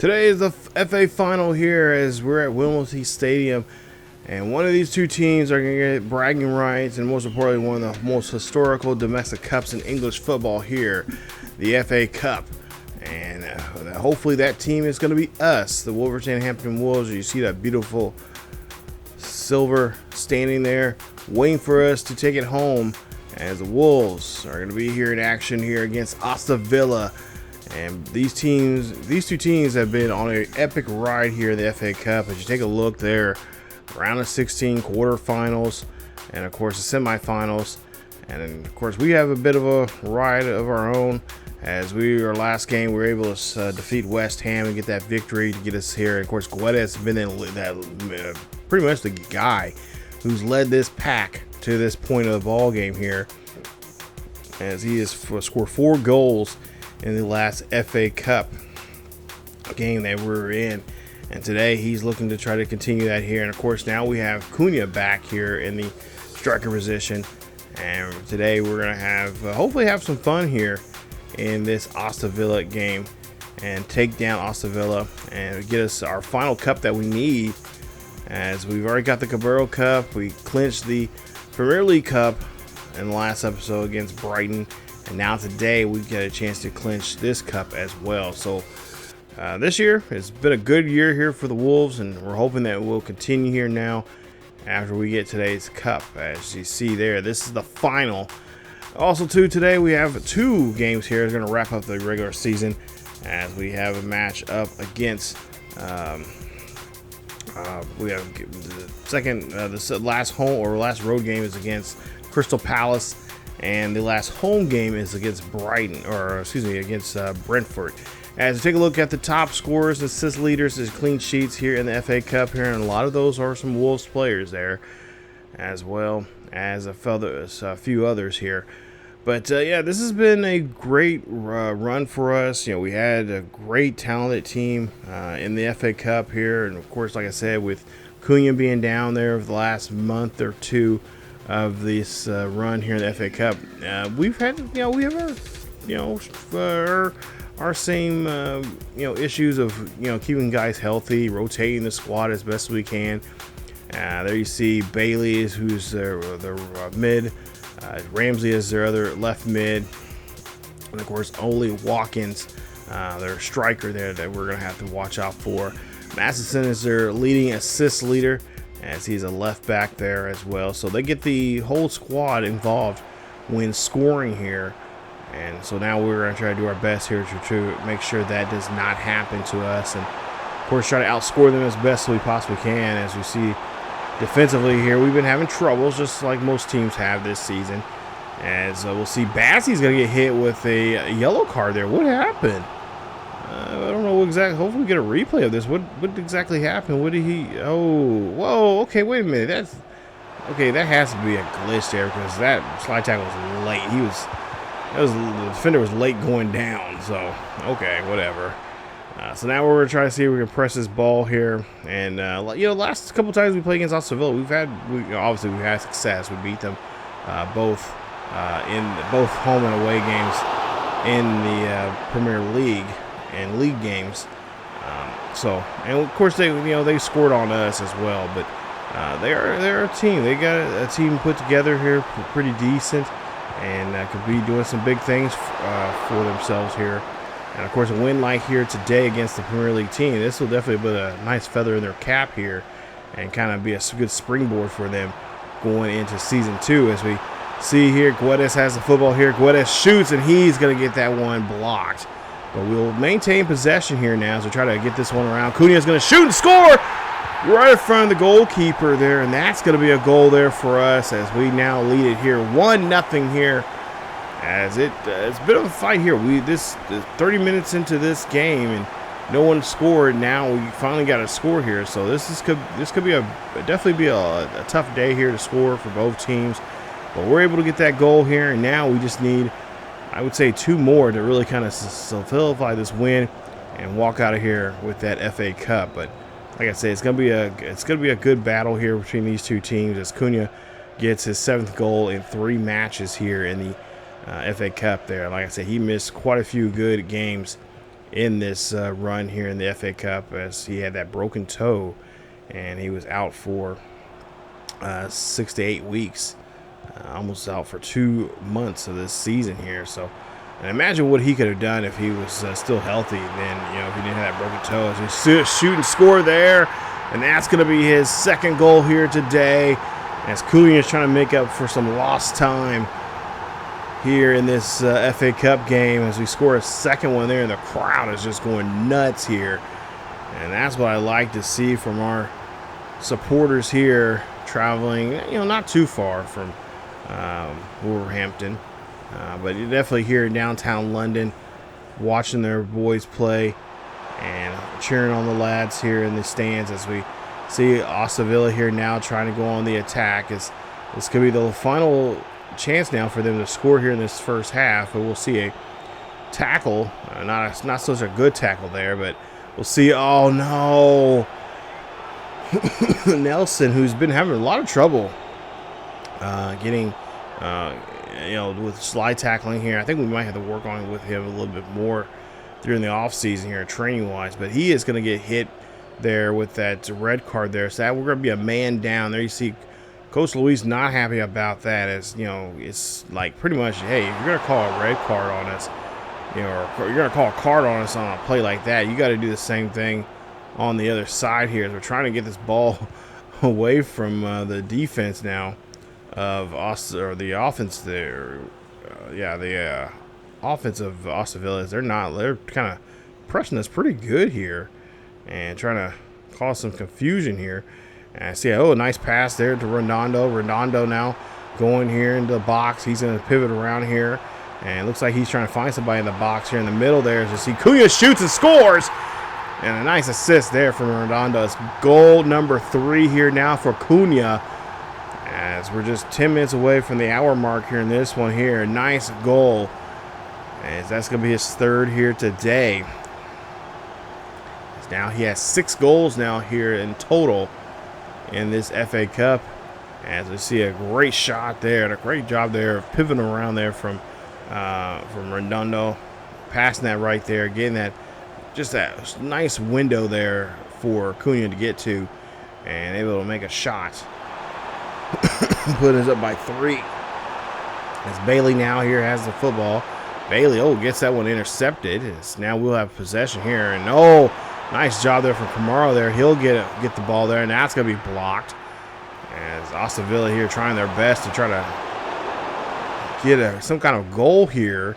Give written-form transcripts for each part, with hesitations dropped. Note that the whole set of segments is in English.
Today is the FA final here as we're at Wimbledon Stadium, and one of these two teams are going to get bragging rights and most importantly one of the most historical domestic cups in English football here, the FA Cup. And hopefully that team is going to be us, the Wolverhampton Wolves. You see that beautiful silver standing there waiting for us to take it home, as the Wolves are going to be here in action here against Aston Villa. And these two teams have been on an epic ride here in the FA Cup. As you take a look there, round of 16, quarterfinals, and of course the semifinals. And then, of course, we have a bit of a ride of our own, as our last game we were able to defeat West Ham and get that victory to get us here. And of course, Guedes has been pretty much the guy who's led this pack to this point of the ball game here, as he has scored 4 goals in the last FA Cup game that we were in, and today he's looking to try to continue that here. And of course, now we have Cunha back here in the striker position, and today we're gonna have hopefully have some fun here in this Aston Villa game and take down Aston Villa and get us our final cup that we need, as we've already got the Carabao Cup. We clinched the Premier League Cup in the last episode against Brighton, and now today we get a chance to clinch this cup as well. So this year has been a good year here for the Wolves, and we're hoping that we'll continue here now after we get today's cup. As you see there, this is the final. Also too, today we have 2 games here. It's going to wrap up the regular season, as we have a match up against we have the last road game is against Crystal Palace, and the last home game is against against Brentford. As we take a look at the top scorers, assist leaders, is clean sheets here in the FA Cup here, and a lot of those are some Wolves players there, as well as a few others here. But yeah, this has been a great run for us. You know, we had a great talented team in the FA Cup here, and of course, like I said, with Cunha being down there for the last month or two of this run here in the FA Cup, we've had our same issues of keeping guys healthy, rotating the squad as best we can. There you see Bailey, who's their mid. Ramsey is their other left mid, and of course Oli Watkins, their striker there that we're gonna have to watch out for. Masterson is their leading assist leader, as he's a left back there as well. So they get the whole squad involved when scoring here, and so now we're gonna try to do our best here to make sure that does not happen to us, and of course try to outscore them as best we possibly can. As you see, defensively here, we've been having troubles, just like most teams have this season. As we'll see, Bassey's going to get hit with a yellow card there. What happened? I don't know exactly. Hopefully we get a replay of this. What exactly happened? What did he... Oh, whoa, okay, wait a minute. That has to be a glitch there, because that slide tackle was late. The defender was late going down, so, okay, whatever. So now we're going to try to see if we can press this ball here. And, last couple times we played against Aston Villa, we've had success. We beat them both in both home and away games in the Premier League and league games. And of course they scored on us as well. But they're a team. They got a team put together here, pretty decent, and could be doing some big things for themselves here. And of course, a win like here today against the Premier League team, this will definitely put a nice feather in their cap here and kind of be a good springboard for them going into season 2. As we see here, Guedes has the football here. Guedes shoots, and he's going to get that one blocked. But we'll maintain possession here now as we try to get this one around. Cunha is going to shoot and score right in front of the goalkeeper there, and that's going to be a goal there for us, as we now lead it here 1-0 here. As it's a bit of a fight here. This 30 minutes into this game and no one scored. Now we finally got a score here. So this could definitely be a tough day here to score for both teams. But we're able to get that goal here, and now we just need, I would say, 2 more to really kind of solidify this win and walk out of here with that FA Cup. But like I said, it's gonna be a good battle here between these two teams, as Cunha gets his 7th goal in 3 matches here in the FA Cup there. Like I said, he missed quite a few good games in this run here in the FA Cup, as he had that broken toe and he was out for 6 to 8 weeks, almost out for 2 months of this season here. So, and imagine what he could have done if he was still healthy. Then, if he didn't have that broken toe. So he shoot and score there, and that's going to be his second goal here today, as Cunha is trying to make up for some lost time here in this FA Cup game, as we score a second one there, and the crowd is just going nuts here. And that's what I like to see from our supporters here, traveling, not too far from Wolverhampton, but you're definitely here in downtown London, watching their boys play and cheering on the lads here in the stands, as we see Aston Villa here now trying to go on the attack. This could be the final chance now for them to score here in this first half, but we'll see a tackle, not such a good tackle there, but we'll see. Oh no, Nelson, who's been having a lot of trouble getting with slide tackling here. I think we might have to work on with him a little bit more during the off season here, training wise, but he is going to get hit there with that red card there, so we're going to be a man down there. You see Coach Luis not happy about that, as it's like pretty much, hey, if you're gonna call a red card on us, or you're gonna call a card on us on a play like that, you got to do the same thing on the other side here, as we're trying to get this ball away from the defense now of us, or the offense there. The offense of Aston Villa, they're kind of pressing us pretty good here and trying to cause some confusion here. And I see, a nice pass there to Redondo. Redondo now going here into the box. He's going to pivot around here. And it looks like he's trying to find somebody in the box here in the middle there. As you see, Cunha shoots and scores. And a nice assist there from Redondo. It's goal number 3 here now for Cunha, as we're just 10 minutes away from the hour mark here in this one here. Nice goal, as that's going to be his 3rd here today. Now he has 6 goals now here in total in this FA Cup, as we see a great shot there and a great job there of pivoting around there from Redondo, passing that right there, getting that nice window there for Cunha to get to, and able to make a shot. Put us up by 3. As Bailey now here has the football. Bailey gets that one intercepted. Now we'll have possession here, and nice job there from Kamara there. He'll get the ball there, and that's going to be blocked. As Aston Villa here trying their best to try to get some kind of goal here.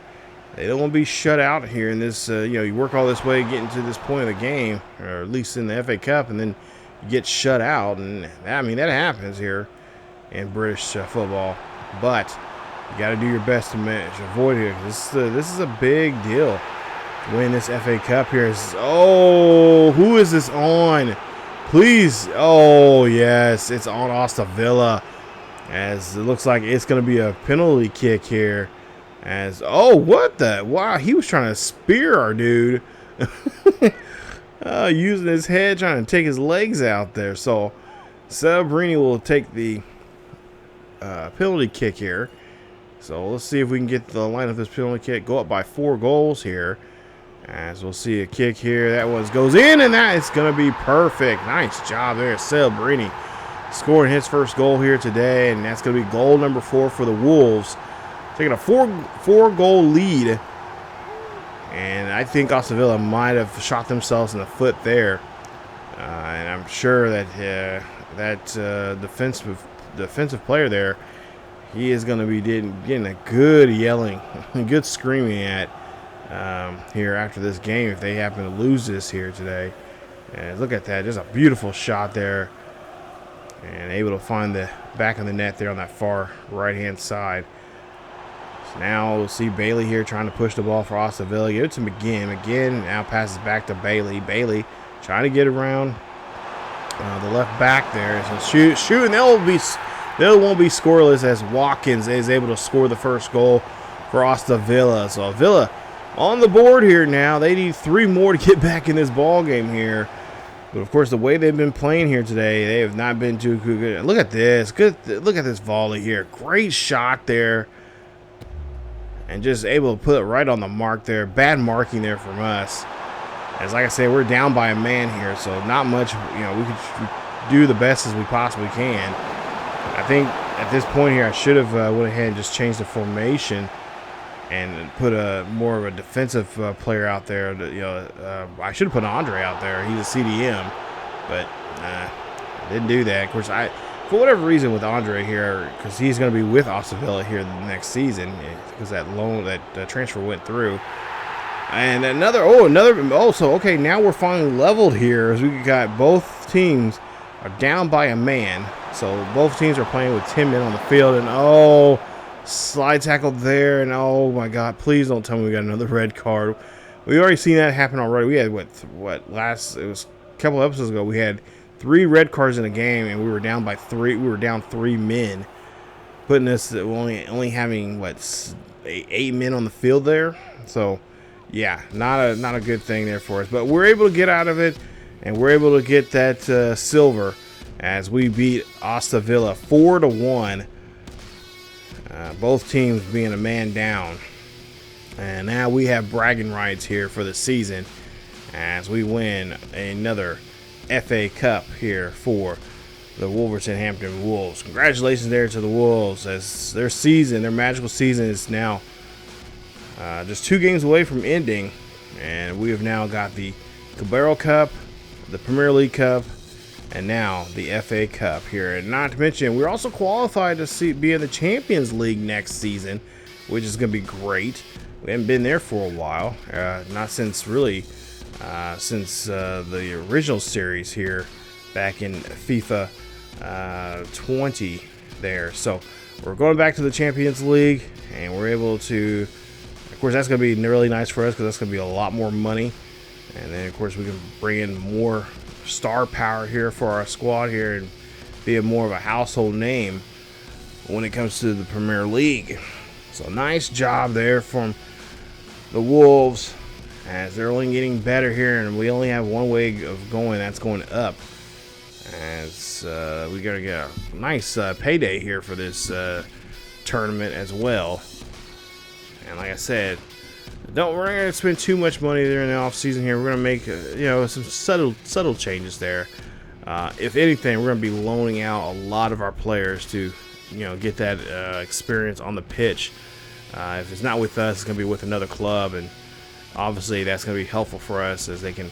They don't want to be shut out here in this, you work all this way getting to this point of the game, or at least in the FA Cup, and then you get shut out. And, that happens here in British football. But you got to do your best to avoid it. This is a big deal. Win this FA Cup here. Who is this on? Please. Oh, yes. It's on Aston Villa, as it looks like it's going to be a penalty kick here. Wow, he was trying to spear our dude. Using his head, trying to take his legs out there. So, Celebrini will take the penalty kick here. So, let's see if we can get the line of this penalty kick. Go up by 4 goals here. As we'll see a kick here. That one goes in, and that is going to be perfect. Nice job there, Celebrini, scoring his first goal here today, and that's going to be goal number 4 for the Wolves. Taking a four-goal lead, and I think Aston Villa might have shot themselves in the foot there. And I'm sure that defensive player there, he is going to be getting a good yelling, good screaming at here after this game if they happen to lose this here today. And look at that, just a beautiful shot there, and able to find the back of the net there on that far right-hand side. So now we'll see Bailey here trying to push the ball for Aston Villa. Give it to McGinn. McGinn now passes back to Bailey. Bailey trying to get around the left back there. So shoot, and they won't be scoreless, as Watkins is able to score the first goal for Aston Villa. So Villa on the board here now. They need 3 more to get back in this ball game here. But of course, the way they've been playing here today, they have not been too good. Look at this. Look at this volley here. Great shot there. And just able to put it right on the mark there. Bad marking there from us. As like I said, we're down by a man here, so not much. We could do the best as we possibly can. I think at this point here, I should have went ahead and just changed the formation and put more of a defensive player out there. I should have put Andre out there. He's a CDM, but I didn't do that. Of course, for whatever reason with Andre here, because he's going to be with Aston Villa here the next season, because that transfer went through. And okay, now we're finally leveled here as we got both teams are down by a man. So both teams are playing with 10 men on the field, and slide tackle there, and oh my God, please don't tell me we got another red card. We already seen that happen already. We had it was a couple episodes ago, we had 3 red cards in a game, and we were down by 3. We were down 3 men, putting us only having 8 men on the field there. So yeah, not a good thing there for us, but we're able to get out of it, and we're able to get that silver as we beat Aston Villa 4-1. Both teams being a man down, and now we have bragging rights here for the season as we win another FA Cup here for the Wolverhampton Wolves. Congratulations there to the Wolves, as their magical season is now just 2 games away from ending, and we have now got the Carabao Cup, the Premier League Cup, and now the FA Cup here. And not to mention, we're also qualified to be in the Champions League next season, which is going to be great. We haven't been there for a while, not since since the original series here back in FIFA 20 there. So we're going back to the Champions League, and we're able to, of course, that's going to be really nice for us because that's going to be a lot more money. And then, of course, we can bring in more star power here for our squad here and be more of a household name when it comes to the Premier League. So nice job there from the Wolves, as they're only getting better here, and we only have one way of going, that's going up, as we got to get a nice payday here for this tournament as well. And like I said, we're not going to spend too much money there in the off season here. We're going to make some subtle changes there. If anything, we're going to be loaning out a lot of our players to get that experience on the pitch. If it's not with us, it's going to be with another club, and obviously that's going to be helpful for us as they can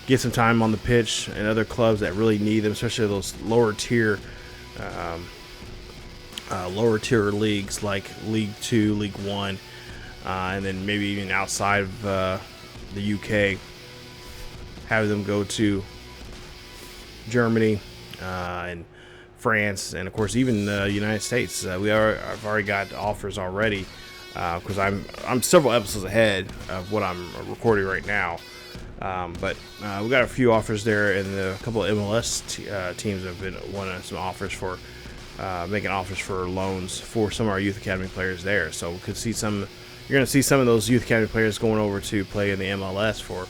get some time on the pitch and other clubs that really need them, especially those lower tier leagues like League 2, League 1. And then maybe even outside of the UK, have them go to Germany and France, and of course even the United States. I've already got offers already because I'm several episodes ahead of what I'm recording right now. But we got a few offers there, and a couple of MLS teams have been wanting some offers for making offers for loans for some of our youth academy players there. So we could see you're going to see some of those youth academy players going over to play in the MLS for,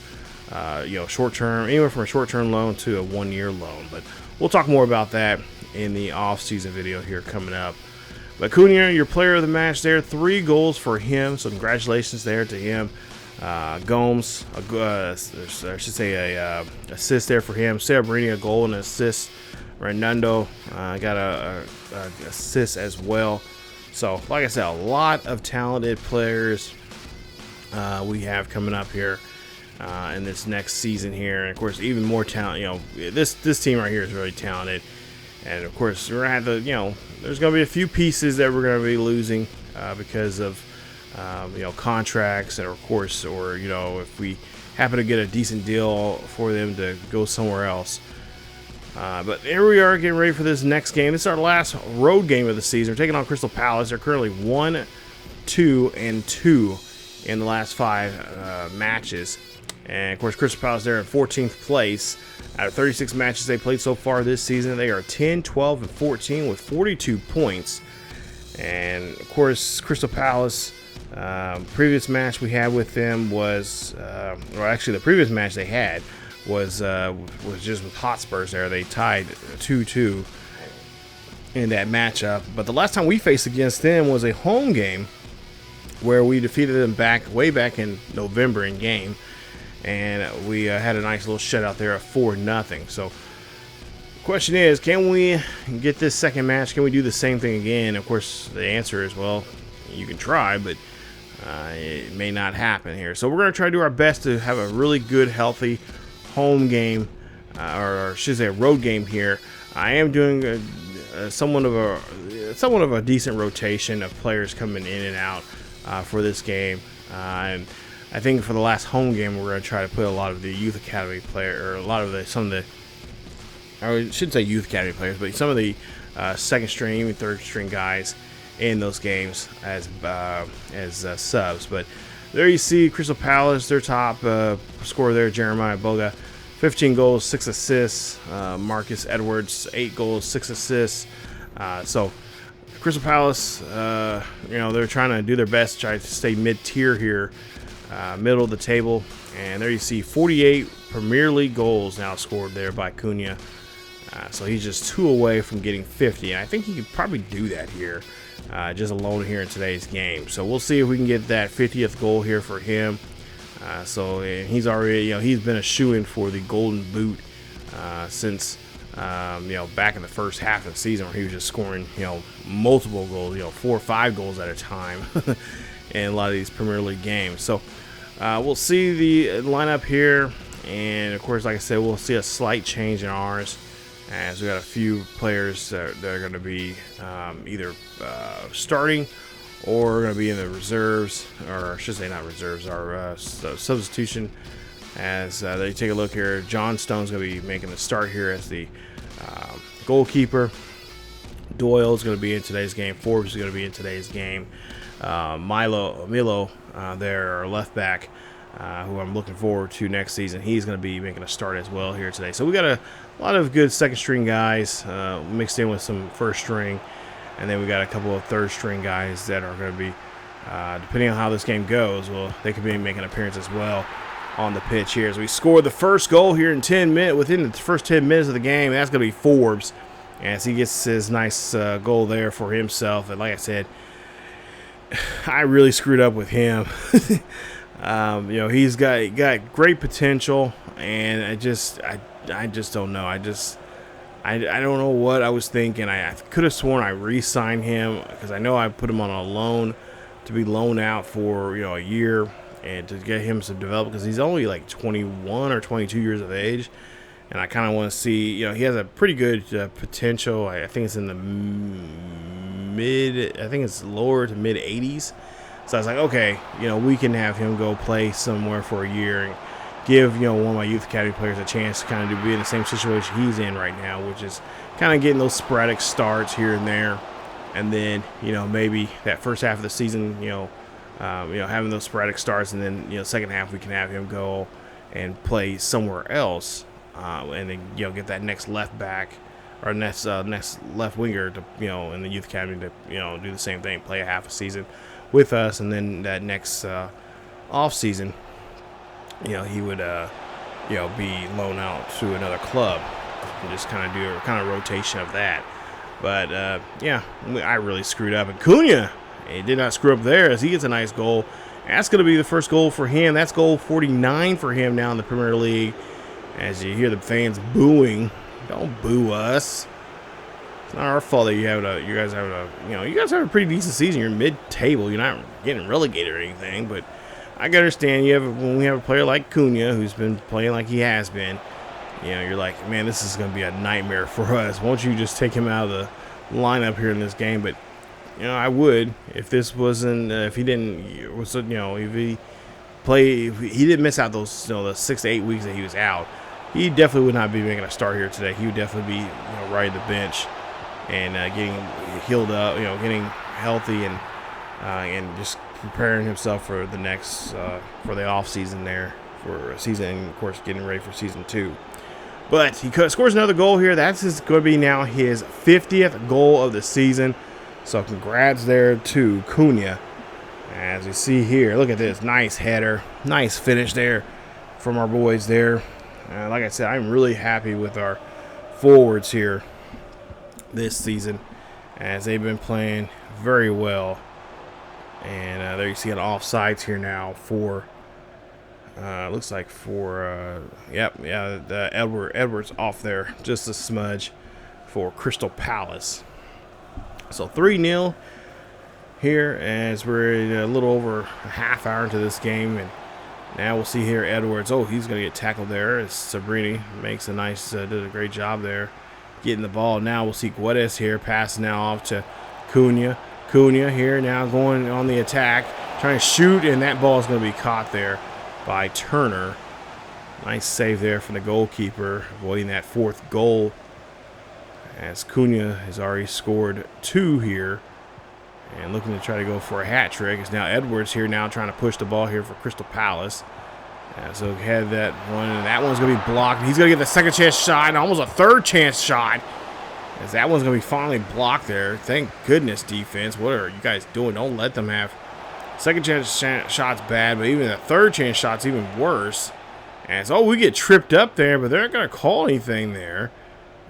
short term, anywhere from a short term loan to a 1-year loan. But we'll talk more about that in the off season video here coming up. But Cunha, your player of the match there, 3 goals for him. So congratulations there to him. Gomes, I should say a assist there for him. Cerebrini, a goal and an assist. Renando got a assist as well. So, like I said, a lot of talented players we have coming up here in this next season here. And, of course, even more talent. This team right here is really talented. And, of course, we're going to have to, there's going to be a few pieces that we're going to be losing because of, contracts, and, of course, or, if we happen to get a decent deal for them to go somewhere else. But here we are getting ready for this next game. This is our last road game of the season. We're taking on Crystal Palace. They're currently 1-2-2 in the last 5 matches. And, of course, Crystal Palace, they're in 14th place. Out of 36 matches they played so far this season, they are 10, 12, and 14 with 42 points. And, of course, Crystal Palace, previous match we had with them was, the previous match they had was just with Hot Spurs there. They tied 2-2 in that matchup. But the last time we faced against them was a home game where we defeated them way back in November in game. and we had a nice little shutout there of 4-0. So question is, can we get this second match? Can we do the same thing again? Of course, the answer is, well, you can try, but it may not happen here. So we're going to try to do our best to have a really good, healthy home game, or I should say a road game here. I am doing somewhat of a decent rotation of players coming in and out for this game. And I think for the last home game, we're going to try to put a lot of the youth academy player, or I shouldn't say youth academy players, but some of the second string, even third string guys in those games as subs. But there you see Crystal Palace, their top scorer there, Jeremiah Boga, 15 goals, 6 assists. Marcus Edwards, 8 goals, 6 assists. So Crystal Palace, they're trying to do their best to try to stay mid-tier here, middle of the table. And there you see 48 Premier League goals now scored there by Cunha. So he's just 2 away from getting 50. And I think he could probably do that here, just alone here in today's game. So we'll see if we can get that 50th goal here for him. So he's already, he's been a shoo-in for the Golden Boot since, back in the first half of the season, where he was just scoring, multiple goals, 4 or 5 goals at a time in a lot of these Premier League games. So we'll see the lineup here. And, of course, like I said, we'll see a slight change in ours, as we got a few players that are going to be either starting or going to be in the reserves, or I should say not reserves, our substitution. As they take a look here, John Stone's going to be making the start here as the goalkeeper. Doyle's going to be in today's game. Forbes is going to be in today's game. Milo, their left back, who I'm looking forward to next season, he's going to be making a start as well here today. So we got a lot of good second string guys mixed in with some first string, and then we got a couple of third string guys that are going to be, depending on how this game goes, well, they could be making an appearance as well on the pitch here. As we scored the first goal here in 10 minutes, within the first 10 minutes of the game, that's going to be Forbes, as he gets his nice goal there for himself. And like I said, I really screwed up with him. He's got great potential, and I just don't know. I don't know what I was thinking. I could have sworn I re-signed him, because I know I put him on a loan to be loaned out for a year and to get him some development, because he's only like 21 or 22 years of age, and I kind of want to see. He has a pretty good potential. I think it's in the lower to mid 80s. So I was like, okay, we can have him go play somewhere for a year and give, one of my youth academy players a chance to kind of be in the same situation he's in right now, which is kind of getting those sporadic starts here and there. And then, maybe that first half of the season, having those sporadic starts, and then, second half we can have him go and play somewhere else, and then, get that next left back or next left winger to, in the youth academy to, do the same thing, play a half a season with us, and then that next off season, he would be loaned out to another club and just kind of do a kind of rotation of that. But I really screwed up. And Cunha, he did not screw up there, as he gets a nice goal. And that's going to be the first goal for him. That's goal 49 for him now in the Premier League. As you hear the fans booing, don't boo us. It's not our fault that you guys have a pretty decent season. You're mid-table. You're not getting relegated or anything. But I can understand when we have a player like Cunha, who's been playing like he has been, you're like, man, this is going to be a nightmare for us. Won't you just take him out of the lineup here in this game? But I would, if this wasn't, if he didn't, if he didn't miss out those, the 6 to 8 weeks that he was out, he definitely would not be making a start here today. He would definitely be riding the bench and getting healed up, getting healthy, and just preparing himself for the next for the off season there, for a season, and of course getting ready for season 2. But he scores another goal here. That's going to be now his 50th goal of the season. So congrats there to Cunha. As you see here, look at this nice header, nice finish there from our boys there. Like I said, I'm really happy with our forwards here this season, as they've been playing very well. And there you see an offsides here now for Looks like for the Edwards off there, just a smudge for Crystal Palace. So 3-0 here as we're a little over a half hour into this game, and now we'll see here Edwards. Oh, he's going to get tackled there as Sabrini makes a nice, did a great job there getting the ball. Now we'll see Guedes here, pass now off to Cunha. Cunha here now going on the attack, trying to shoot, and that ball is going to be caught there by Turner. Nice save there from the goalkeeper, avoiding that 4th goal, as Cunha has already scored 2 here and looking to try to go for a hat trick. It's now Edwards here now trying to push the ball here for Crystal Palace. So he had that one, and that one's going to be blocked. He's going to get the second chance shot, and almost a third chance shot, as that one's going to be finally blocked there. Thank goodness, defense. What are you guys doing? Don't let them have second chance shot's bad, but even the third chance shot's even worse. As, we get tripped up there, but they're not going to call anything there.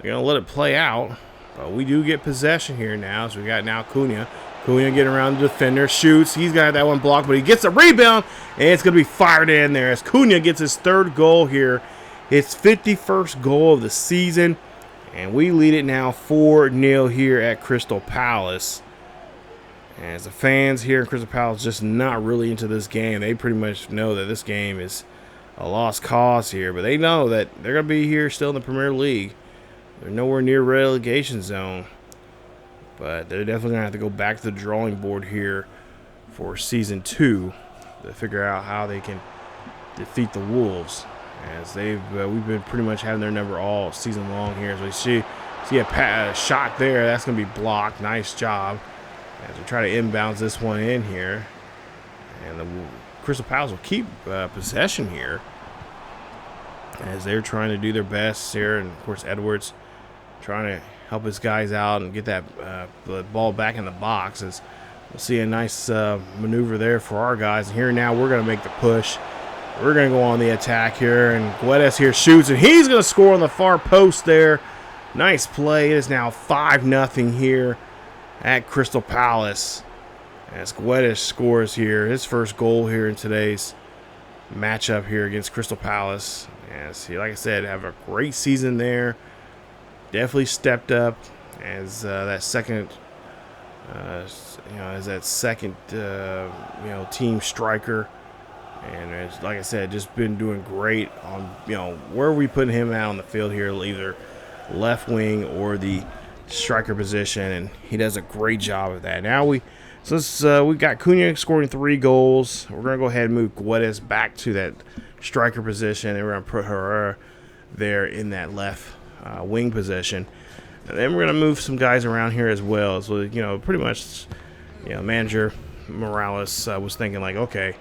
They're going to let it play out. But we do get possession here now. So we got now Cunha. Cunha getting around the defender, shoots. He's got that one blocked, but he gets a rebound, and it's going to be fired in there as Cunha gets his 3rd goal here. His 51st goal of the season, and we lead it now 4-0 here at Crystal Palace. As the fans here in Crystal Palace just not really into this game. They pretty much know that this game is a lost cause here, but they know that they're going to be here still in the Premier League. They're nowhere near relegation zone. But they're definitely going to have to go back to the drawing board here for Season 2 to figure out how they can defeat the Wolves. As we've been pretty much having their number all season long here. As we see a shot there, that's going to be blocked. Nice job. As we try to inbounds this one in here. And the Crystal Palace will keep possession here, as they're trying to do their best here. And, of course, Edwards trying to help his guys out and get that the ball back in the box. As we'll see a nice maneuver there for our guys. And here now we're going to make the push. We're going to go on the attack here, and Guedes here shoots, and he's going to score on the far post there. Nice play. It is now 5-0 here at Crystal Palace, as Guedes scores here his 1st goal here in today's matchup here against Crystal Palace. As he, like I said, have a great season there. Definitely stepped up as that second, team striker, and as, like I said, just been doing great on where we put him out on the field here, either left wing or the striker position, and he does a great job of that. Now we've got Cunha scoring 3 goals. We're gonna go ahead and move Guedes back to that striker position, and we're gonna put Herrera there in that left wing position, and then we're gonna move some guys around here as well. So pretty much, manager Morales was thinking like, okay,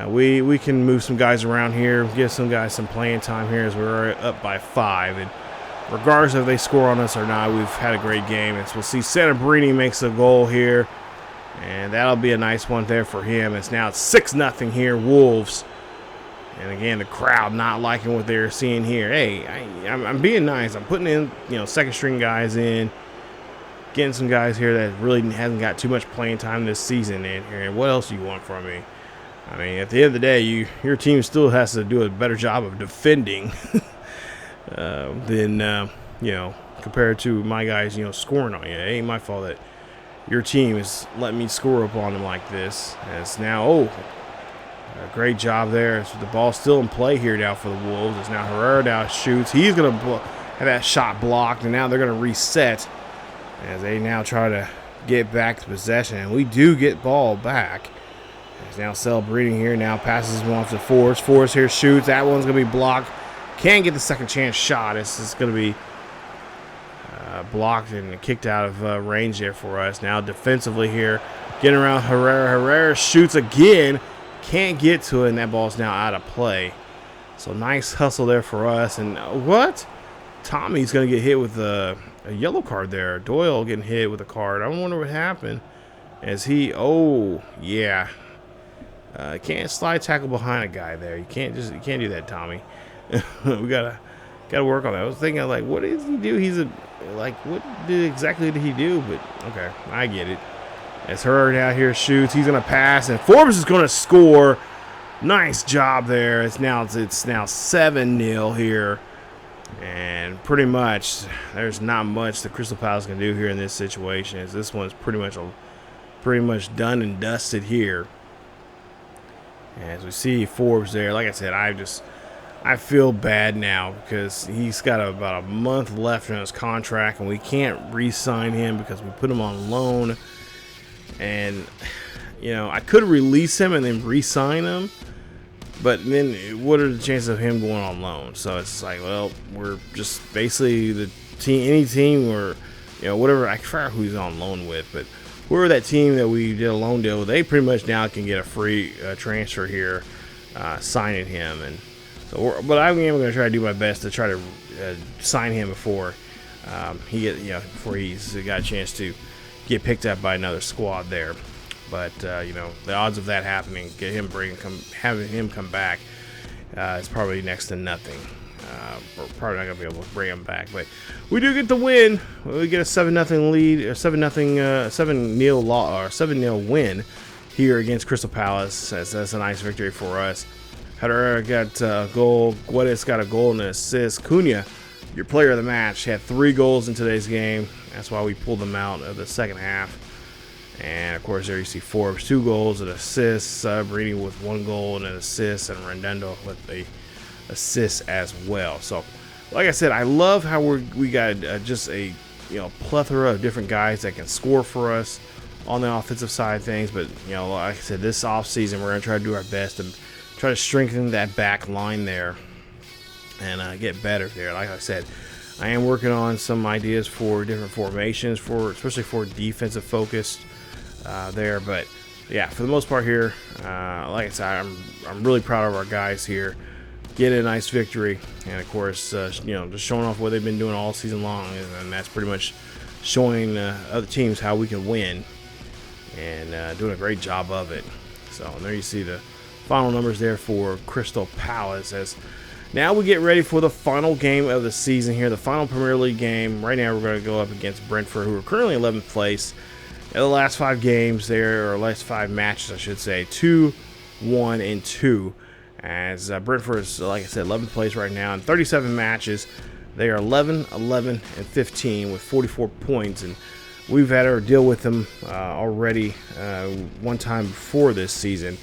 we can move some guys around here, give some guys some playing time here as we're up by 5, and regardless if they score on us or not, we've had a great game. And so we'll see Sabrini makes a goal here, and that'll be a nice one there for him. It's now 6-0 here, Wolves. And again, the crowd not liking what they're seeing here. Hey, I'm being nice. I'm putting in, second string guys in, getting some guys here that really hasn't got too much playing time this season in here. And what else do you want from me? I mean, at the end of the day, your team still has to do a better job of defending than compared to my guys, scoring on you. It ain't my fault that your team is letting me score up on them like this. As now, a great job there. So the ball's still in play here now for the Wolves. It's now Herrera now shoots. He's going to have that shot blocked, and now they're going to reset as they now try to get back to possession. And we do get ball back. It's now celebrating here. Now passes one off to Forrest. Forrest here shoots. That one's going to be blocked. Can't get the second chance shot. It's just going to be blocked and kicked out of range there for us. Now defensively here, getting around Herrera. Herrera shoots again. Can't get to it, and that ball's now out of play. So nice hustle there for us. And what? Tommy's going to get hit with a yellow card there. Doyle getting hit with a card. I wonder what happened. As he, can't slide tackle behind a guy there. You can't do that, Tommy. We gotta work on that. I was thinking like, what does he do? What exactly did he do? But okay, I get it. As Herrera out here shoots, he's gonna pass, and Forbes is gonna score. Nice job there. It's now 7-0 here. And pretty much there's not much the Crystal Palace can do here in this situation, as this one's pretty much done and dusted here. As we see Forbes there, like I said, I feel bad now because he's got about a month left in his contract, and we can't re-sign him because we put him on loan. And I could release him and then re-sign him, but then what are the chances of him going on loan? So it's like, well, we're just basically the team, any team, or whatever. I forgot who he's on loan with, but we're that team that we did a loan deal with. They pretty much now can get a free transfer here, signing him. And so, but I am going to try to do my best to try to sign him before before he's got a chance to get picked up by another squad there. But the odds of that happening, having him come back, is probably next to nothing. We're probably not gonna be able to bring him back, but we do get the win. We get a 7-0 lead, or 7-0 win here against Crystal Palace. That's a nice victory for us. Herrera got a goal. Guedes got a goal and an assist. Cunha, your player of the match, had 3 goals in today's game. That's why we pulled them out of the second half. And of course, there you see Forbes 2 goals and assists. Brady with 1 goal and an assist, and Rendendo with a assist as well. So, like I said, I love how we got just a plethora of different guys that can score for us on the offensive side of things. But like I said, this offseason we're gonna try to do our best to try to strengthen that back line there and get better there. Like I said, I am working on some ideas for different formations, especially for defensive focused there. But yeah, for the most part here, like I said, I'm really proud of our guys here. Get a nice victory, and of course, just showing off what they've been doing all season long, and that's pretty much showing other teams how we can win, and doing a great job of it. So, and there you see the final numbers there for Crystal Palace. As now we get ready for the final game of the season here, the final Premier League game. Right now, we're going to go up against Brentford, who are currently 11th place. In the last 5 games there, or last 5 matches, I should say, 2-1-2. As Brentford is, like I said, 11th place right now in 37 matches. They are 11-11-15 with 44 points, and we've had our deal with them already one time before this season.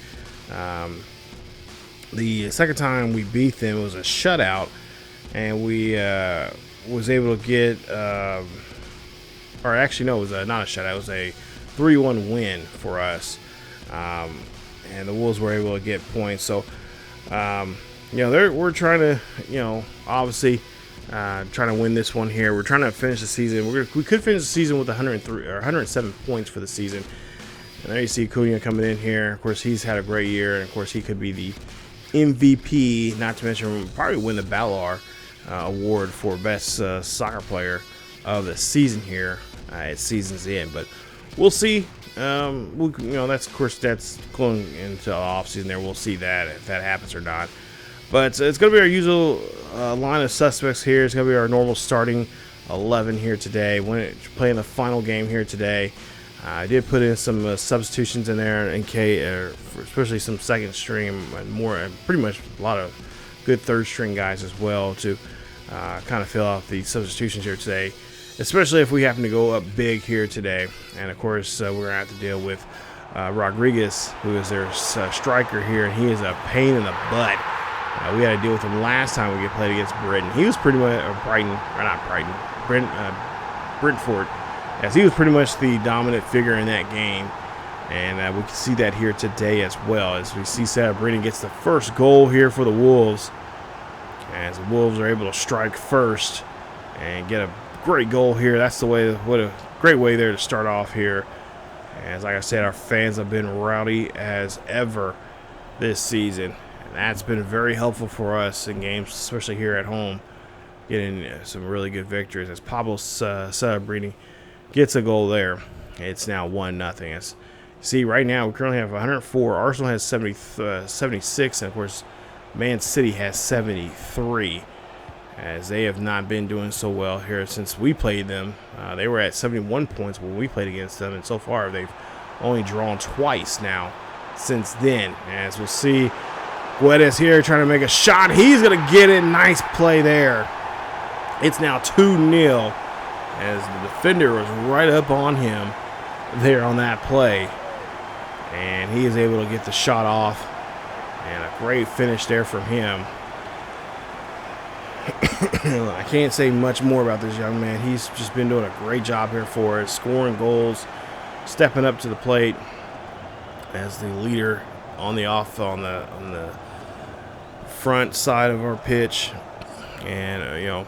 The second time we beat them was a shutout, and we was able to get, or actually no, it was not a shutout. It was a 3-1 win for us, and the Wolves were able to get points. So. We're trying to, obviously, trying to win this one here. We're trying to finish the season. We could finish the season with 103 or 107 points for the season. And there you see Cunha coming in here. Of course, he's had a great year, and of course, he could be the MVP. Not to mention, probably win the Ballon award for best soccer player of the season here at season's end. But we'll see. That's of course that's going into the off season there. We'll see that if that happens or not. But it's going to be our usual line of suspects here. It's going to be our normal starting 11 here today. When playing the final game here today, I did put in some substitutions in there in case, especially some second string and pretty much a lot of good third string guys as well to kind of fill out the substitutions here today. Especially if we happen to go up big here today. And, of course, we're going to have to deal with Rodriguez, who is their striker here, and he is a pain in the butt. We had to deal with him last time we played against Brighton. He was pretty much Brentford, as he was pretty much the dominant figure in that game. And we can see that here today as well, as we see Brady gets the first goal here for the Wolves, as the Wolves are able to strike first and get a great goal here. That's the way. What a great way there to start off here. As like I said, our fans have been rowdy as ever this season, and that's been very helpful for us in games, especially here at home, getting some really good victories. As Pablo Celebrini gets a goal there, it's now 1-0. As you see right now, we currently have 104. Arsenal has 76, and of course, Man City has 73. As they have not been doing so well here since we played them. They were at 71 points when we played against them, and so far they've only drawn twice now since then. As we'll see, Guedes here trying to make a shot. He's going to get it. Nice play there. It's now 2-0 as the defender was right up on him there on that play. And he is able to get the shot off. And a great finish there from him. I can't say much more about this young man. He's just been doing a great job here for us, scoring goals, stepping up to the plate as the leader on the front side of our pitch, and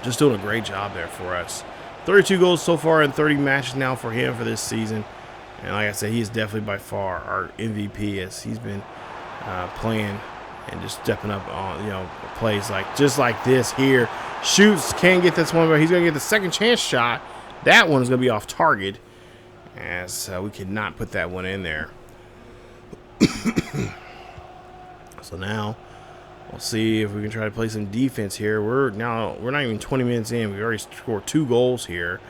just doing a great job there for us. 32 goals so far in 30 matches now for him for this season, and like I said, he is definitely by far our MVP as he's been playing and just stepping up on plays just like this here. Shoots, can't get this one, but he's gonna get the second chance shot. That one's gonna be off target, as we could not put that one in there. So now we'll see if we can try to play some defense here. We're not even 20 minutes in. We already scored 2 goals here,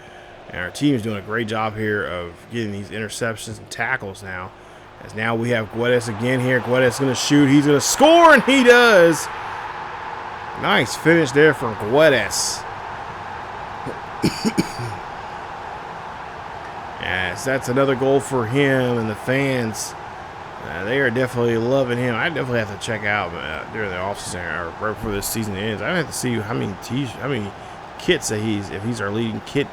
and our team is doing a great job here of getting these interceptions and tackles now. As now we have Guedes again here. Guedes going to shoot. He's going to score, and he does. Nice finish there from Guedes. Yes, that's another goal for him, and the fans, they are definitely loving him. I definitely have to check out during the offseason or right before this season ends. I have to see how many kits that if he's our leading kit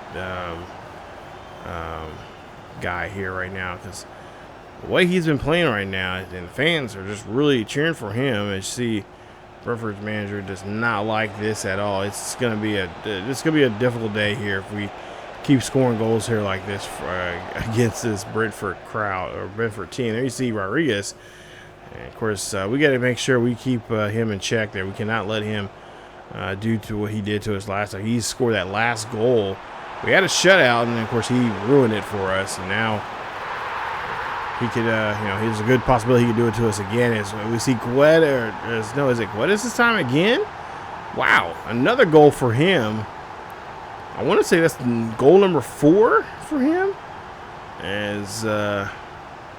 guy here right now, because the way he's been playing right now, and the fans are just really cheering for him. As you see, Brentford's manager does not like this at all. It's gonna be a difficult day here if we keep scoring goals here like this against this Brentford crowd or Brentford team. There you see Rodriguez, and of course we got to make sure we keep him in check there. We cannot let him do to what he did to us last time. He scored that last goal. We had a shutout, and then of course he ruined it for us, and now he could, there's a good possibility he could do it to us again. As we see is it Guedes this time again? Wow, another goal for him. I want to say that's goal number 4 for him. As,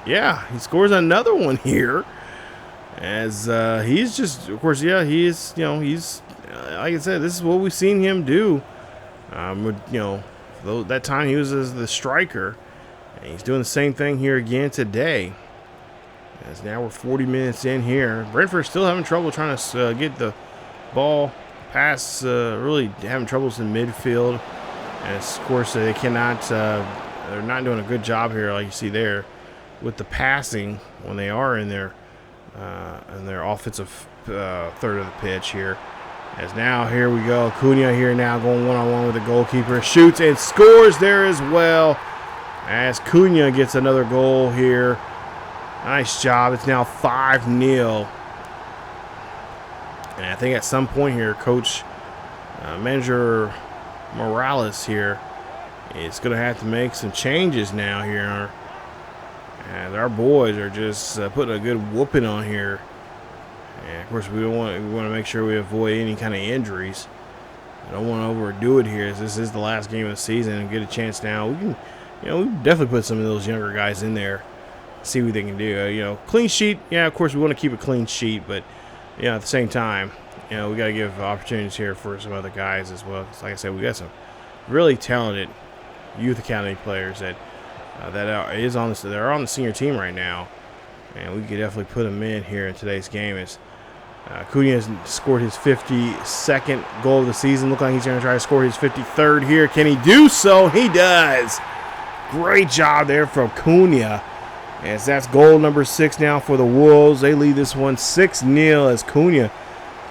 he scores another one here. As he's just, of course, he's like I said, this is what we've seen him do. That time he was as the striker. And he's doing the same thing here again today. As now we're 40 minutes in here. Brentford still having trouble trying to get the ball past, really having troubles in midfield. And of course they cannot, they're not doing a good job here like you see there with the passing when they are in their offensive third of the pitch here. As now here we go. Cunha here now going one-on-one with the goalkeeper. Shoots and scores there as well. As Cunha gets another goal here. Nice job. It's now 5-0. And I think at some point here, manager Morales here is going to have to make some changes now here. And our boys are just putting a good whooping on here. And of course, we want to make sure we avoid any kind of injuries. I don't want to overdo it here, as this is the last game of the season and get a chance now. We can. We definitely put some of those younger guys in there, see what they can do. Clean sheet. Yeah, of course we want to keep a clean sheet, but at the same time, we got to give opportunities here for some other guys as well. Like I said, we got some really talented youth academy players that they're on the senior team right now, and we could definitely put them in here in today's game. As Cunha has scored his 52nd goal of the season. Look like he's going to try to score his 53rd here. Can he do so? He does. Great job there from Cunha. As that's goal number 6 now for the Wolves. They lead this one 6-0 as Cunha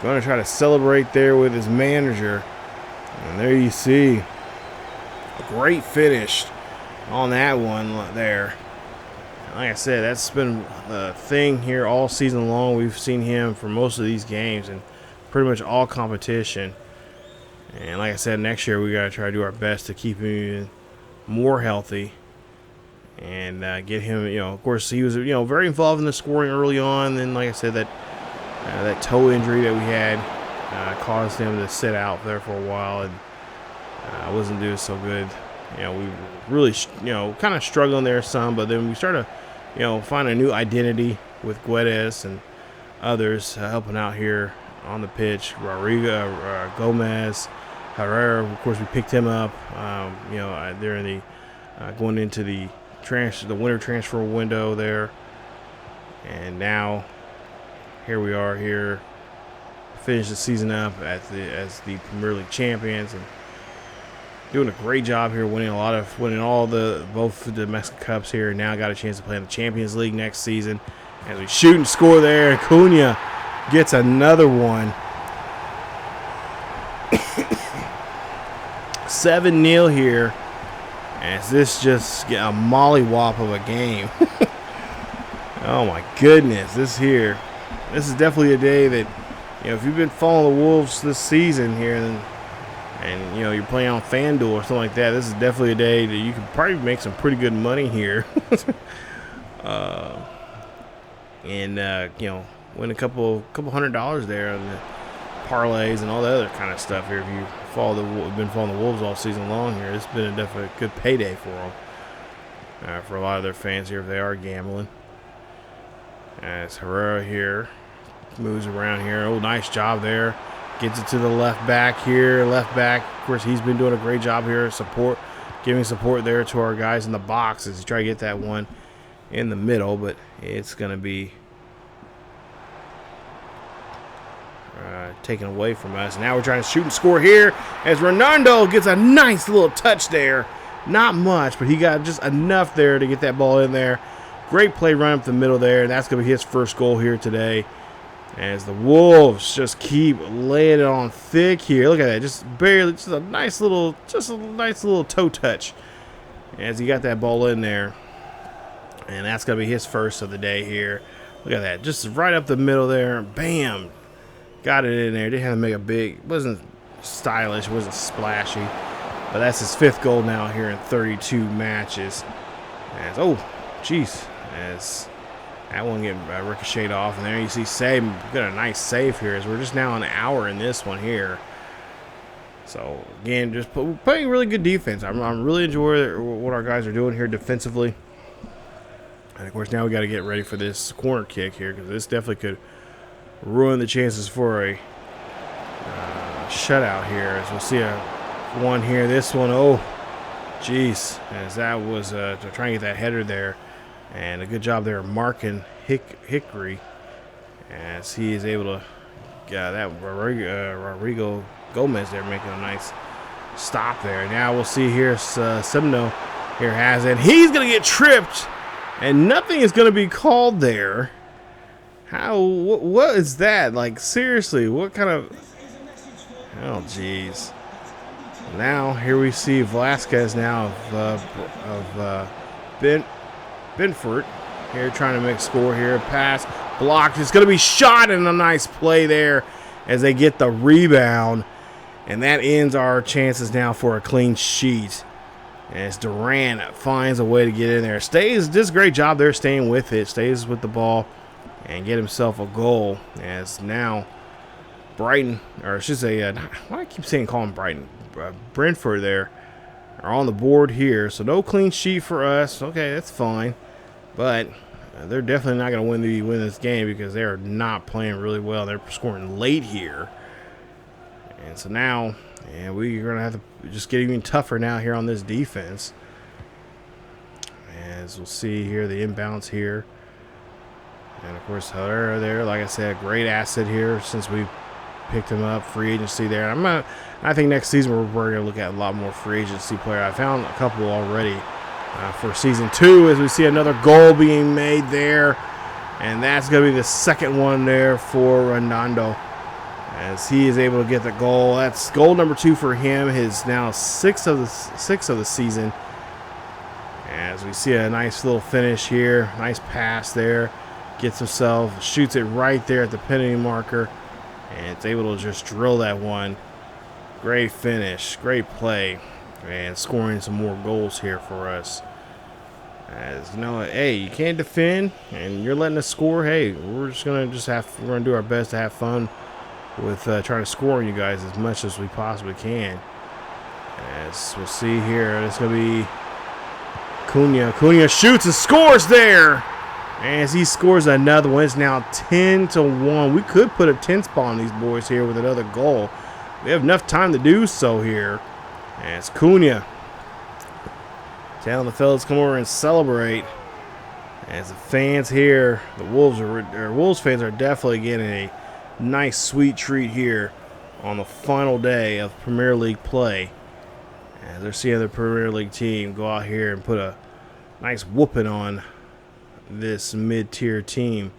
going to try to celebrate there with his manager. And there you see a great finish on that one there. Like I said, that's been the thing here all season long. We've seen him for most of these games and pretty much all competition. And like I said, next year we got to try to do our best to keep him more healthy and get him, of course he was very involved in the scoring early on. Then like I said, that toe injury that we had caused him to sit out there for a while, and wasn't doing so good. We really kind of struggling there some, but then we started find a new identity with Guedes, and others helping out here on the pitch. Rodrigo, Gomez, Herrera, of course, we picked him up. They're in the going into the winter transfer window there, and now here we are here, finish the season up as the Premier League champions and doing a great job here, winning both the domestic cups here. Now got a chance to play in the Champions League next season. As we shoot and score there, Cunha gets another one. 7-0 here. As this just get a mollywop of a game. Oh my goodness, this is definitely a day that, if you've been following the Wolves this season here and you're playing on FanDuel or something like that, this is definitely a day that you can probably make some pretty good money here. Win a couple $100 there on the parlays and all the other kind of stuff here. If you been following the Wolves all season long here, it's been definitely a good payday for them, for a lot of their fans here if they are gambling. As Herrera here moves around here, nice job there, gets it to the left back here. Left back, of course, he's been doing a great job here, giving support there to our guys in the box as he try to get that one in the middle, but it's going to be taken away from us. Now we're trying to shoot and score here as Ronaldo gets a nice little touch there. Not much, but he got just enough there to get that ball in there. Great play run up the middle there, and that's going to be his first goal here today. As the Wolves just keep laying it on thick here. Look at that, just a nice little toe touch as he got that ball in there. And that's going to be his first of the day here. Look at that, just right up the middle there. Bam. Got it in there. Didn't have to make a big, wasn't stylish, wasn't splashy. But that's his 5th goal now here in 32 matches. As that one getting ricocheted off. And there you see save, got a nice save here as we're just now an hour in this one here. So again, just playing really good defense. I'm really enjoying what our guys are doing here defensively. And of course now we got to get ready for this corner kick here, because this definitely could ruin the chances for a shutout here. As we'll see one here. This one, as that was to try and get that header there. And a good job there marking Hickory as he is able to get that Rodrigo Gomez there making a nice stop there. Now we'll see here Semno here has it. He's going to get tripped and nothing is going to be called there. What is that? Like, seriously, what kind of... Oh, jeez. Now, here we see Velasquez now of Brentford here trying to make score here. Pass, blocked. It's going to be shot, and a nice play there as they get the rebound. And that ends our chances now for a clean sheet. As Durant finds a way to get in there. Does a great job there staying with it. Stays with the ball and get himself a goal. As now Brighton, or I should say, why do I keep calling Brighton? Brentford there are on the board here. So no clean sheet for us. Okay, that's fine. But they're definitely not going to win this game because they are not playing really well. They're scoring late here. And so now, we're going to have to just get even tougher now here on this defense. As we'll see here, the inbounds here. And, of course, Herrera there, like I said, great asset here since we picked him up, free agency there. I think next season we're going to look at a lot more free agency players. I found a couple already for season 2 as we see another goal being made there. And that's going to be the second one there for Ronaldo as he is able to get the goal. That's goal number 2 for him, his now 6th of the season. As we see a nice little finish here, nice pass there. Gets himself, shoots it right there at the penalty marker, and it's able to just drill that one. Great finish, great play, and scoring some more goals here for us. As hey, you can't defend, and you're letting us score. Hey, we're gonna do our best to have fun with trying to score on you guys as much as we possibly can. As we'll see here, it's gonna be Cunha. Cunha shoots and scores there. As he scores another one, it's now 10-1. We could put a 10 spot on these boys here with another goal. We have enough time to do so here. As Cunha telling the fellas come over and celebrate. As the fans here, the Wolves fans are definitely getting a nice sweet treat here on the final day of Premier League play. As they're seeing the Premier League team go out here and put a nice whooping on this mid-tier team.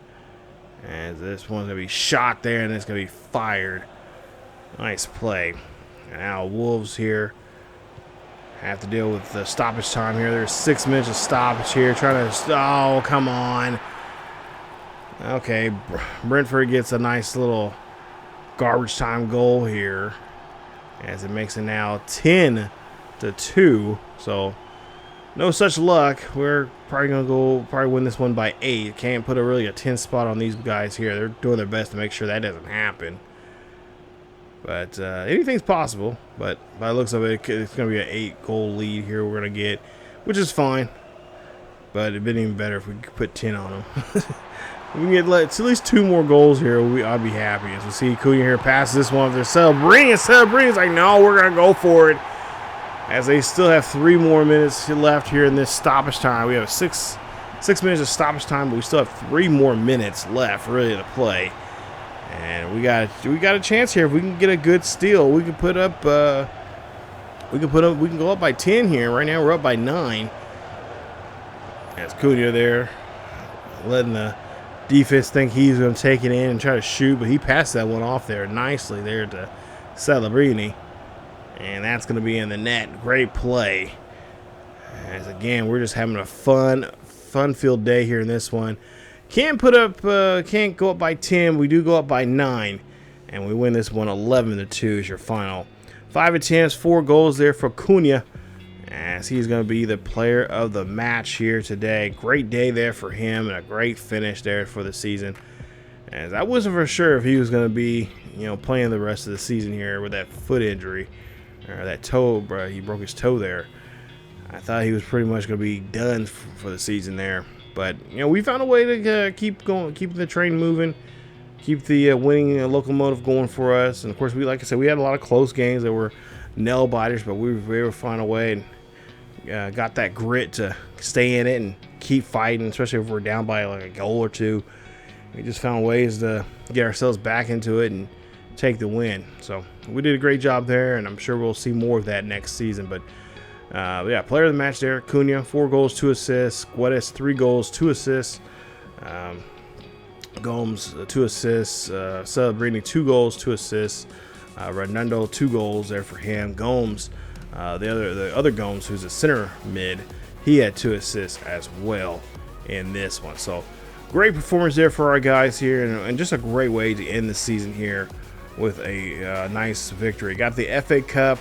As this one's going to be shot there and it's going to be fired. Nice play. Now Wolves here have to deal with the stoppage time here. There's 6 minutes of stoppage here. Trying to... Oh, come on. Okay, Brentford gets a nice little garbage time goal here. As it makes it now 10-2. So... no such luck. We're probably going to win this one by 8. Can't put a 10 spot on these guys here. They're doing their best to make sure that doesn't happen. But anything's possible. But by the looks of it, it's going to be an 8-goal lead here we're going to get, which is fine. But it'd been even better if we could put 10 on them. We can get at least 2 more goals here. I'd be happy. As we see Cunha here passes this one. They're celebrating. It's like, no, we're going to go for it. As they still have 3 more minutes left here in this stoppage time. We have 6 minutes of stoppage time, but we still have 3 more minutes left really to play. And we got a chance here. If we can get a good steal, we can put up we can go up by 10 here. Right now we're up by 9. As Cunha there letting the defense think he's going to take it in and try to shoot, but he passed that one off there nicely there to Celebrini. And that's going to be in the net. Great play. As again, we're just having a fun-filled day here in this one. Can't go up by 10. We do go up by 9. And we win this one 11-2 is your final. 5 attempts, 4 goals there for Cunha. As he's going to be the player of the match here today. Great day there for him and a great finish there for the season. As I wasn't for sure if he was going to be, playing the rest of the season here with that foot injury. Or that toe, bro. He broke his toe there. I thought he was pretty much going to be done for the season there. But, we found a way to keep the train moving. Keep the winning locomotive going for us. And, of course, like I said, we had a lot of close games that were nail-biters. But we were able to find a way and got that grit to stay in it and keep fighting. Especially if we're down by like a goal or 2. We just found ways to get ourselves back into it and take the win. So we did a great job there, and I'm sure we'll see more of that next season. But yeah, player of the match there, Cunha, 4 goals, 2 assists. Guedes, 3 goals, 2 assists. Gomes, 2 assists. Celebrini, 2 goals, 2 assists. Redondo, 2 goals there for him. Gomes, the other Gomes, who's a center mid, he had 2 assists as well in this one. So great performance there for our guys here, and just a great way to end the season here with a nice victory. Got the FA Cup,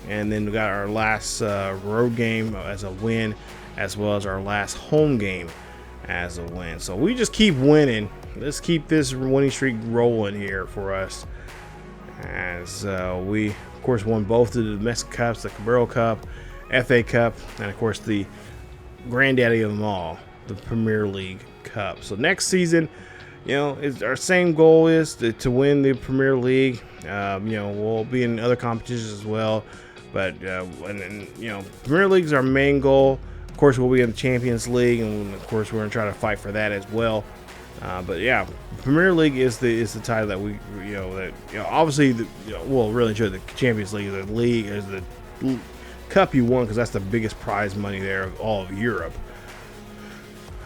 and then we got our last road game as a win, as well as our last home game as a win. So we just keep winning. Let's keep this winning streak rolling here for us. As we, of course, won both the domestic cups, the Carabao Cup, FA Cup, and of course the granddaddy of them all, the Premier League Cup. So next season, our same goal is to win the Premier League. We'll be in other competitions as well, but Premier League is our main goal. Of course, we'll be in the Champions League, and of course, we're going to try to fight for that as well. But yeah, Premier League is the title that we obviously really the Champions League is the cup you won, because that's the biggest prize money there of all of Europe.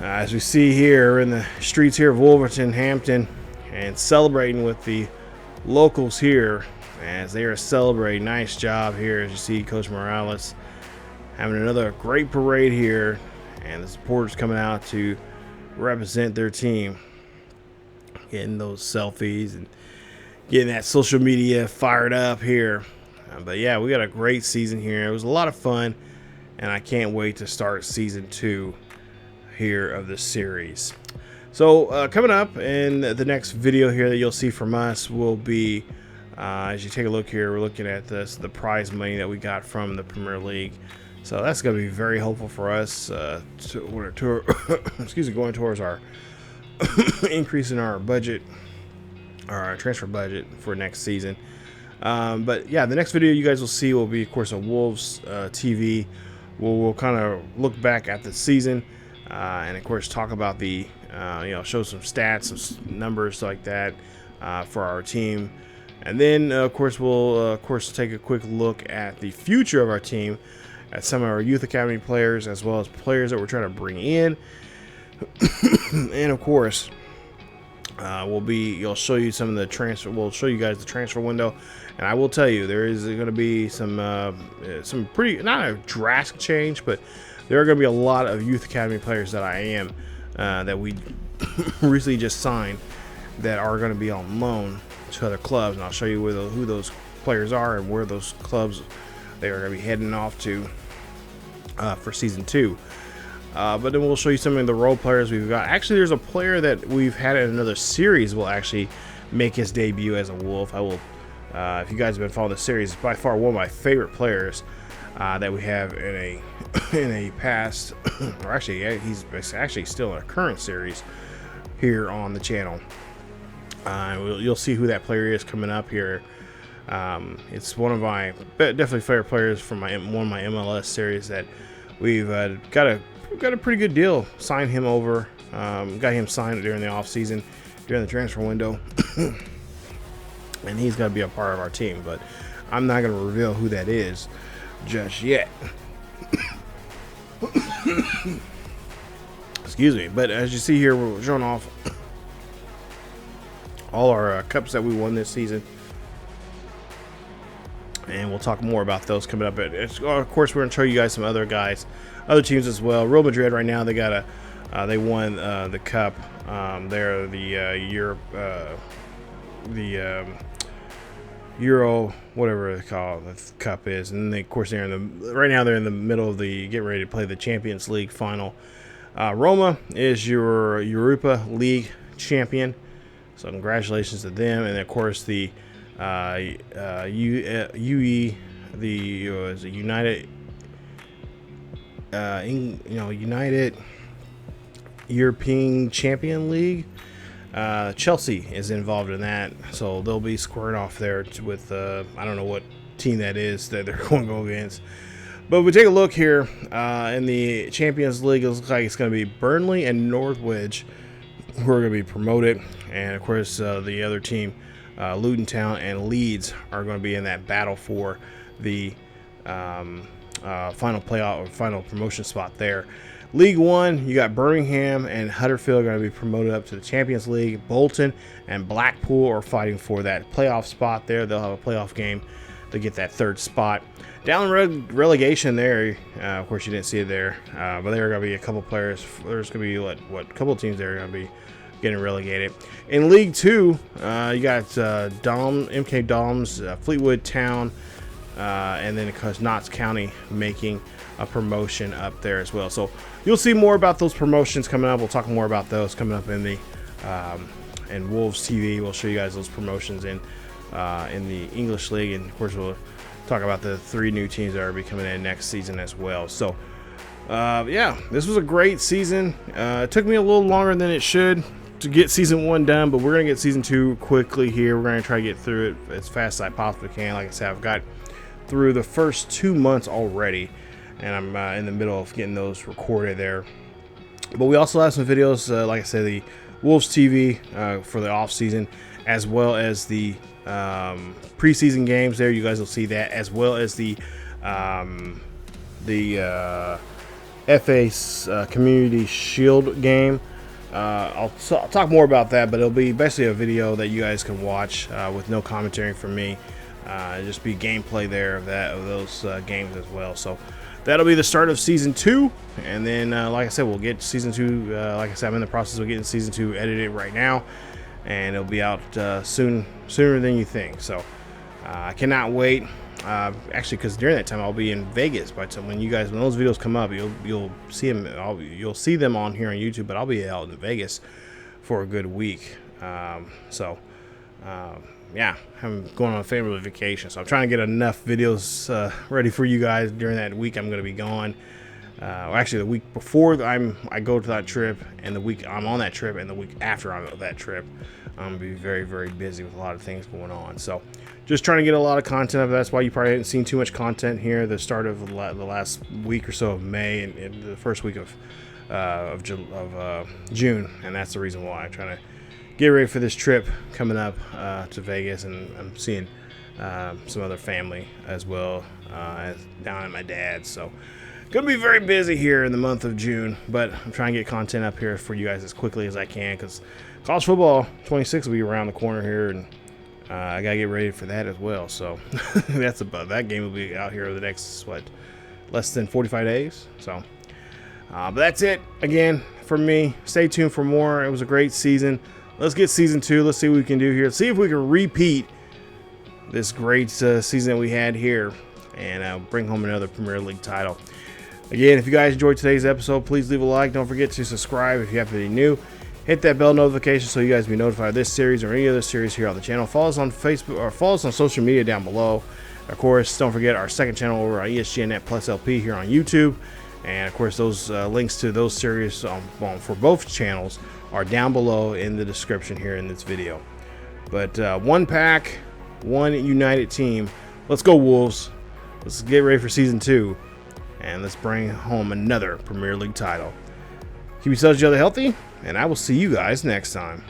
As we see here in the streets here of Wolverhampton, and celebrating with the locals here as they are celebrating. Nice job here, as you see Coach Morales having another great parade here, and the supporters coming out to represent their team, getting those selfies and getting that social media fired up here. But yeah, we got a great season here. It was a lot of fun, and I can't wait to start season 2 here of this series. So coming up in the next video here that you'll see from us will be, as you take a look here, we're looking at the prize money that we got from the Premier League. So that's going to be very helpful for us excuse me, going towards our increase in our budget, our transfer budget for next season. But yeah, the next video you guys will see will be, of course, a Wolves TV. We'll kind of look back at the season and, of course, talk about the, show some stats, some numbers like that for our team. And then, of course, we'll, take a quick look at the future of our team, at some of our youth academy players, as well as players that we're trying to bring in. And, of course, you'll show you some of the transfer. We'll show you guys the transfer window, and I will tell you there is going to be some pretty, not a drastic change, but there are going to be a lot of youth academy players that we recently just signed that are going to be on loan to other clubs, and I'll show you who those players are and where those clubs they are going to be heading off to for season 2. But then we'll show you some of the role players we've got. Actually, there's a player that we've had in another series will actually make his debut as a Wolf. I will, if you guys have been following the series, by far one of my favorite players that we have in a past, or actually, he's actually still in a current series here on the channel. You'll see who that player is coming up here. It's one of my definitely favorite players from one of my MLS series that we've got a pretty good deal. Signed him over. Got him signed during the off season, during the transfer window, and he's going to be a part of our team. But I'm not going to reveal who that is just yet. Excuse me. But as you see here, we're showing off all our cups that we won this season, and we'll talk more about those coming up. Of course, we're going to show you guys some other other teams as well. Real Madrid right now, they won the cup. They're the Euro, whatever they call the cup is, and of course they're right now they're in the middle of getting ready to play the Champions League final. Roma is your Europa League champion, so congratulations to them. And of course the UE, the United United European Champion League. Chelsea is involved in that, so they'll be squaring off there with I don't know what team that is that they're going to go against. But we take a look here in the Champions League. It looks like it's going to be Burnley and Norwich who are going to be promoted, and of course the other team, Luton Town and Leeds, are going to be in that battle for the final playoff or final promotion spot there. League One, you got Birmingham and Huddersfield are going to be promoted up to the Champions League. Bolton and Blackpool are fighting for that playoff spot there. They'll have a playoff game to get that third spot. Down relegation there, of course you didn't see it there, but there are going to be a couple players. There's going to be a couple teams that are going to be getting relegated. In League Two, you got MK Doms, Fleetwood Town, and then because Notts County making a promotion up there as well. So you'll see more about those promotions coming up. We'll talk more about those coming up in the in Wolves TV. We'll show you guys those promotions in the English League, and of course we'll talk about the 3 new teams that are be coming in next season as well. So yeah, this was a great season. It took me a little longer than it should to get season 1 done, but we're gonna get season 2 quickly here. We're gonna try to get through it as fast as I possibly can. Like I said, I've got through the first 2 months already, and I'm in the middle of getting those recorded there. But we also have some videos, like I said, the Wolves TV for the off season, as well as the preseason games there. You guys will see that, as well as the FA Community Shield game. I'll talk more about that, but it'll be basically a video that you guys can watch with no commentary from me. Just be gameplay there of those games as well. So that'll be the start of season 2, and then like I said, we'll get season 2. Like I said, I'm in the process of getting season 2 edited right now, and it'll be out sooner than you think. So I cannot wait. Actually, because during that time I'll be in Vegas. By the time when those videos come up, you'll see them. You'll see them on here on YouTube, but I'll be out in Vegas for a good week. So Yeah, I'm going on a family vacation, so I'm trying to get enough videos ready for you guys during that week I'm going to be gone. Actually, the week before I go to that trip, and the week I'm on that trip, and the week after I'm on that trip, I'm going to be very, very busy with a lot of things going on. So just trying to get a lot of content up. That's why you probably haven't seen too much content here the start of the last week or so of May and the first week of June, and that's the reason why I'm trying to get ready for this trip coming up to Vegas, and I'm seeing some other family as well down at my dad's. So gonna be very busy here in the month of June, but I'm trying to get content up here for you guys as quickly as I can, because college football 26 will be around the corner here, and I gotta get ready for that as well. So that's about that game will be out here over the next less than 45 days. So but that's it again for me. Stay tuned for more. It was a great season. Let's get season 2. Let's see what we can do here. Let's see if we can repeat this great season that we had here and bring home another Premier League title. Again, if you guys enjoyed today's episode, please leave a like. Don't forget to subscribe if you happen to be new. Hit that bell notification so you guys be notified of this series or any other series here on the channel. Follow us on Facebook or follow us on social media down below. Of course, don't forget our second channel over on ESGNet Plus LP here on YouTube. And of course, those links to those series for both channels are down below in the description here in this video. But one pack, one united team. Let's go Wolves. Let's get ready for season 2, and let's bring home another Premier League title. Keep yourselves healthy, and I will see you guys next time.